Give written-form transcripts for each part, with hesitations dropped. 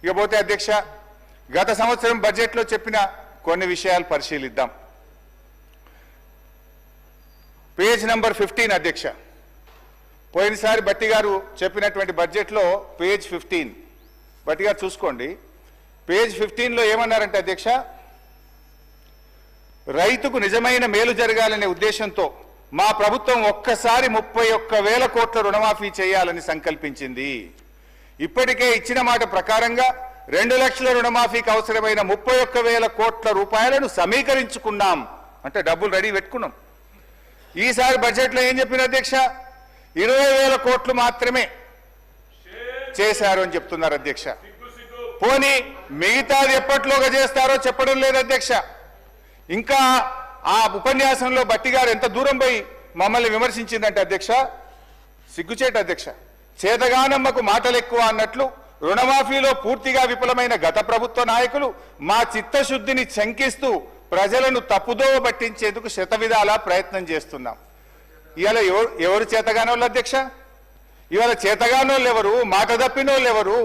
ఇకపోతే అధ్యక్ష, గత సంవత్సరం బడ్జెట్లో చెప్పిన కొన్ని విషయాలు పరిశీలిద్దాం. పేజ్ నంబర్ 15 అధ్యక్ష, పోయినసారి బట్టి గారు చెప్పినటువంటి బడ్జెట్లో పేజ్ 15 బట్టి గారు చూసుకోండి. పేజ్ 15లో ఏమన్నారంటే అధ్యక్ష, రైతుకు నిజమైన మేలు జరగాలనే ఉద్దేశంతో మా ప్రభుత్వం ఒక్కసారి 31,000 కోట్ల రుణమాఫీ చేయాలని సంకల్పించింది. ఇప్పటికే ఇచ్చిన మాట ప్రకారంగా 2 లక్షల రుణమాఫీకి అవసరమైన 31,000 కోట్ల రూపాయలను సమీకరించుకున్నాం. అంటే డబ్బులు రెడీ పెట్టుకున్నాం. ఈసారి బడ్జెట్లో ఏం చెప్పిన అధ్యక్ష, 20,000 కోట్లు మాత్రమే చేశారు అని చెప్తున్నారు అధ్యక్ష. పోనీ మిగతాది ఎప్పట్లోగా చేస్తారో చెప్పడం లేదు అధ్యక్ష. ఇంకా ఆ ఉపన్యాసంలో బట్టి గారు ఎంత దూరం పోయి మమ్మల్ని విమర్శించిందంటే అధ్యక్ష, సిగ్గుచేట అధ్యక్ష. చేతగానమ్మకు మాటలు ఎక్కువ అన్నట్లు రుణమాఫీలో పూర్తిగా విఫలమైన గత ప్రభుత్వ నాయకులు మా చిత్తశుద్ధిని శంకిస్తూ ప్రజలను తప్పుదోవ పట్టించేందుకు శతవిధాలా ప్రయత్నం చేస్తున్నాం. ఇవాళ ఎవరు చేతగానోళ్ళు అధ్యక్ష? ఇవాళ చేతగానోళ్ళు ఎవరు, మాట తప్పినోళ్ళు ఎవరు,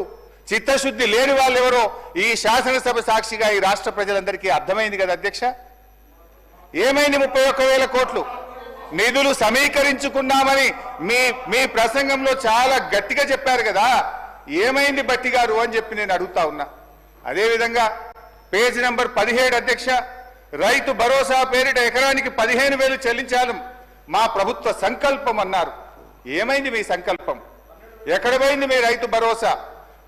చిత్తశుద్ధి లేని వాళ్ళు ఎవరో ఈ శాసనసభ సాక్షిగా ఈ రాష్ట్ర ప్రజలందరికీ అర్థమైంది కదా అధ్యక్ష. ఏమైంది 31,000 కోట్లు నిధులు సమీకరించుకున్నామని మీ ప్రసంగంలో చాలా గట్టిగా చెప్పారు కదా, ఏమైంది బట్టి గారు అని చెప్పి నేను అడుగుతా ఉన్నా. అదేవిధంగా పేజ్ నంబర్ 17 అధ్యక్ష, రైతు భరోసా పేరిట ఎకరానికి 15,000 చెల్లించాలని మా ప్రభుత్వ సంకల్పం అన్నారు. ఏమైంది మీ సంకల్పం? ఎక్కడ పోయింది మీ రైతు భరోసా?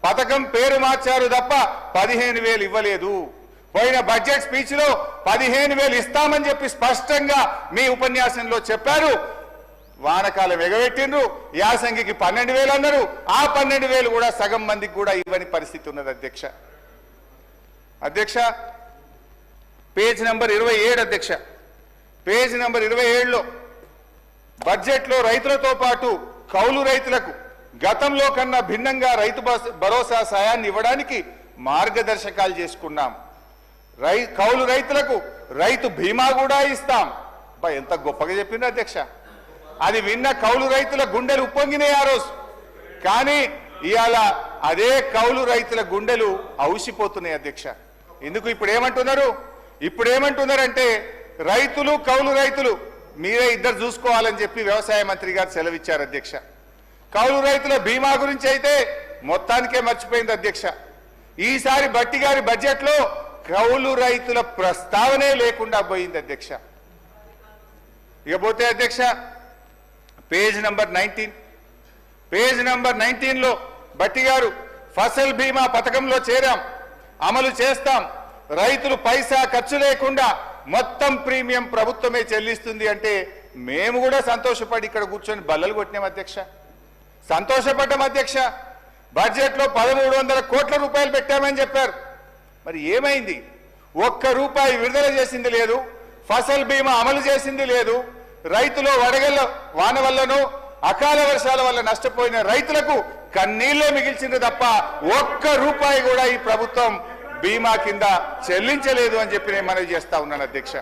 పథకం పేరు మార్చారు తప్ప 15,000 ఇవ్వలేదు. పోయిన బడ్జెట్ స్పీచ్ లో 15,000 ఇస్తామని చెప్పి స్పష్టంగా మీ ఉపన్యాసంలో చెప్పారు. వానకాలం ఎగబెట్టిండ్రు, యాసంగికి 12,000 అన్నారు. ఆ 12,000 కూడా సగం మందికి కూడా ఇవ్వని పరిస్థితి ఉన్నది అధ్యక్ష. అధ్యక్ష, పేజ్ నంబర్ 27 అధ్యక్ష, పేజ్ నంబర్ 27లో బడ్జెట్లో రైతులతో పాటు కౌలు రైతులకు గతంలో కన్నా భిన్నంగా రైతు భరోసా సాయాన్ని ఇవ్వడానికి మార్గదర్శకాలు చేసుకున్నాం. కౌలు రైతులకు రైతు బీమా కూడా ఇస్తాం. ఎంత గొప్పగా చెప్పింది అధ్యక్ష. అది విన్న కౌలు రైతుల గుండెలు ఉప్పొంగినాయి ఆ రోజు. కానీ ఇవాళ అదే కౌలు రైతుల గుండెలు ఔసిపోతున్నాయి అధ్యక్ష. ఎందుకు ఇప్పుడు ఏమంటున్నారంటే రైతులు కౌలు రైతులు మీరే ఇద్దరు చూసుకోవాలని చెప్పి వ్యవసాయ మంత్రి గారు సెలవిచ్చారు అధ్యక్ష. కౌలు రైతుల బీమా గురించి అయితే మొత్తానికే మర్చిపోయింది అధ్యక్ష. ఈసారి బట్టి గారి బడ్జెట్లో కౌలు రైతుల ప్రస్తావనే లేకుండా పోయింది అధ్యక్ష. ఇకపోతే అధ్యక్ష, పేజ్ నంబర్ 19లో బట్టి గారు ఫసల్ బీమా పథకంలో చేరాం, అమలు చేస్తాం, రైతులు పైసా ఖర్చు లేకుండా మొత్తం ప్రీమియం ప్రభుత్వమే చెల్లిస్తుంది అంటే మేము కూడా సంతోషపడి ఇక్కడ కూర్చొని బల్లలు కొట్టినాం అధ్యక్ష. సంతోషపడ్డాం అధ్యక్ష. బడ్జెట్లో 1,300 కోట్ల రూపాయలు పెట్టామని చెప్పారు. మరి ఏమైంది? ₹1 విడుదల చేసింది లేదు, ఫసల్ బీమా అమలు చేసింది లేదు. రైతులు వడగళ్ల వాన వల్లనో అకాల వర్షాల వల్ల నష్టపోయిన రైతులకు కన్నీళ్లే మిగిల్చింది తప్ప ₹1 కూడా ఈ ప్రభుత్వం బీమా కింద చెల్లించలేదు అని చెప్పి నేను మనవి చేస్తా ఉన్నాను అధ్యక్ష.